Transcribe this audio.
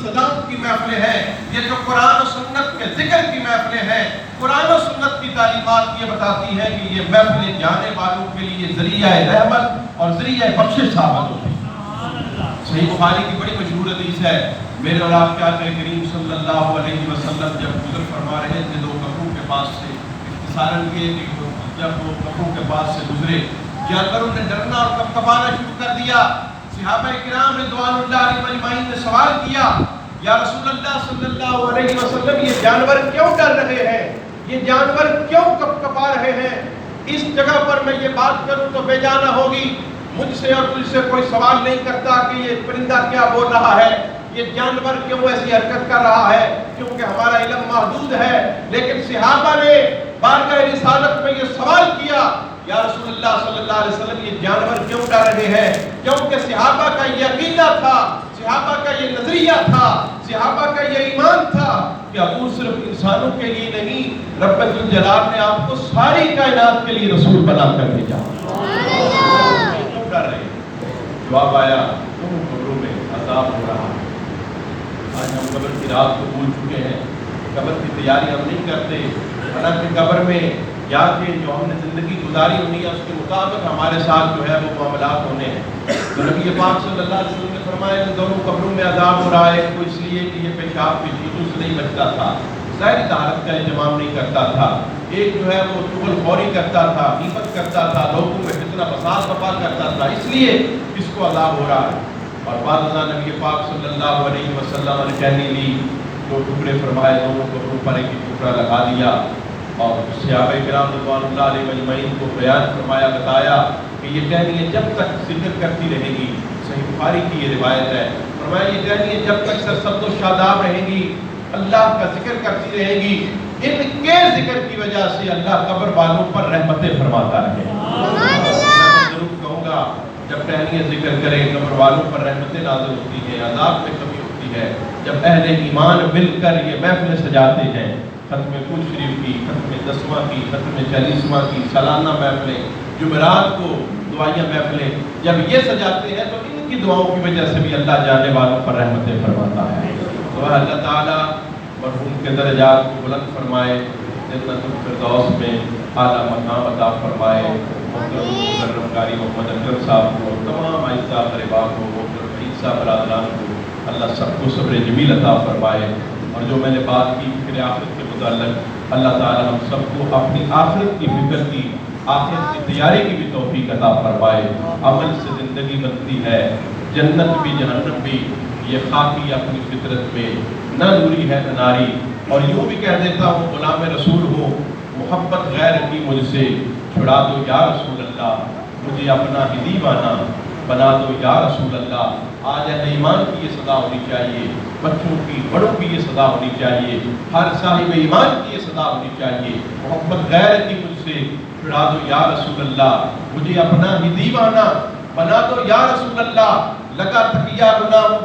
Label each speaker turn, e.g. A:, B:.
A: سزاؤں کی محفلیں ہیں، یہ جو قرآن و سنت کے ذکر کی محفلیں ہیں، قرآن و سنت کی تعلیمات یہ بتاتی ہے کہ یہ محفلیں جانے والوں کے لیے ذریعہ رحمت اور ذریعہ بخشش ثابت ہوتی ہے۔ صحیح بخاری کی بڑی مشہور حدیث ہے، میرے اور آپ کے آقا کریم صلی اللہ علیہ وسلم جب گزر فرما رہے تھے دو کفوں کے پاس سے، اختصاراً یہ کہ جب وہ کفوں کے پاس سے گزرے، جانوروں نے ڈرنا اور کپکپانا شروع کر دیا۔ صحابہ کرام رضوان اللہ علیہم اجمعین نے سوال کیا، یا رسول اللہ صلی اللہ علیہ وسلم یہ جانور کیوں ڈر رہے ہیں، یہ جانور کیوں کپکپا رہے ہیں؟ اس جگہ پر میں یہ بات کروں تو بے جانا ہوگی، مجھ سے اور تجھ سے کوئی سوال نہیں کرتا کہ یہ پرندہ کیا بول رہا ہے، یہ جانور کیوں ایسی حرکت کر رہا ہے، کیونکہ ہمارا علم محدود ہے۔ لیکن صحابہ نے بارگاہ رسالت میں یہ سوال کیا، یا رسول اللہ صلی اللہ علیہ وسلم یہ جانور کیوں ڈر رہے ہیں؟ کیونکہ صحابہ کا یہ عقیدہ تھا، صحابہ کا یہ نظریہ تھا، صحابہ کا یہ ایمان تھا کہ حضور صرف انسانوں کے لیے نہیں، رب الجلال نے آپ کو ساری کائنات کے لیے رسول بنا کر بھیجا۔ کیوں ڈر رہے ہیں؟ جواب آیا، تم قبروں میں عذاب ہو رہا ہے۔ آج ہم قبر کی رات کو بھول چکے ہیں، قبر کی تیاری ہم نہیں کرتے، حالانکہ قبر میں یا کہ جو ہم نے زندگی گزاری ہونی ہے اس کے مطابق ہمارے ساتھ جو ہے وہ معاملات ہونے ہیں۔ تو نبی پاک صلی اللہ علیہ وسلم نے فرمایا کہ دونوں قبروں میں عذاب ہو رہا ہے، کوئی اس لیے کہ یہ پیشاب کی چیزوں سے نہیں بچتا تھا، ظاہری طہارت کا اہتمام نہیں کرتا تھا، ایک جو ہے وہ چغل خوری کرتا تھا، غیبت کرتا تھا، لوگوں میں فتنہ فساد برپا کرتا تھا، اس لیے اس کو عذاب ہو رہا ہے۔ اور بعد ازاں نبی پاک صلی اللہ علیہ وسلم نے کہنی لی، دو ٹکڑے فرمائے، دونوں قبروں پر ایک ٹکڑا لگا دیا، اور صحابہ کرام رضوان اللہ علیہ اجمعین کو بیان فرمایا، بتایا کہ یہ ٹہنیاں جب تک ذکر کرتی رہیں گی، صحیح بخاری کی یہ روایت ہے، فرمایا یہ ٹہنیاں جب تک سرسبز و شاداب رہیں گی، اللہ کا ذکر کرتی رہیں گی، ان کے ذکر کی وجہ سے اللہ قبر والوں پر رحمتیں فرماتا رہے۔ میں ضرور کہوں گا جب ٹہنیاں ذکر کریں قبر والوں پر رحمتیں نازل ہوتی ہیں، عذاب میں کمی ہوتی ہے۔ جب اہل ایمان مل کر یہ محفلیں سجاتے ہیں، ختم کل شریف کی، ختم 10واں کی، ختم 40واں کی، سالانہ محفلیں، جمعرات کو دعائیاں محفلیں جب یہ سجاتے ہیں تو ان کی دعاؤں کی وجہ سے بھی اللہ جانے والوں پر رحمتیں فرماتا ہے۔ تو اللہ تعالیٰ مرحوم کے درجات کو بلند فرمائے، جنت الفردوس میں اعلیٰ مقام عطا فرمائے۔ محترم قاری محمد اکرم صاحب کو، تمام اعزاء اقرباء کو، محترم عید صاحب برادران کو اللہ سب کو صبر جمیل عطا فرمائے۔ اور جو میں نے بات کی فکر آخرت کے متعلق، اللہ تعالی ہم سب کو اپنی آخرت کی فکر کی، آخرت کی تیاری کی بھی توفیق عطا فرمائے۔ عمل سے زندگی بنتی ہے، جنت بھی جہنم بھی، یہ خاکی اپنی فطرت میں، نہ نوری ہے نہ ناری۔ اور یوں بھی کہہ دیتا ہوں غلام رسول ہوں، محبت غیر کی مجھ سے چھڑا دو یا رسول اللہ، مجھے اپنا ہی دیوانہ بنا دو یا رسول اللہ۔ آج اہل ایمان کی یہ صدا ہونی چاہیے، بچوں کی، بڑوں کی یہ صدا ہونی چاہیے، ہر صاحب ایمان کی یہ صدا ہونی چاہیے، محبت غیر کی مجھ سے چھڑا دو یا رسول اللہ، مجھے اپنا ہی دیوانہ بنا دو یا رسول اللہ۔ لگا تکیہ گناہوں کا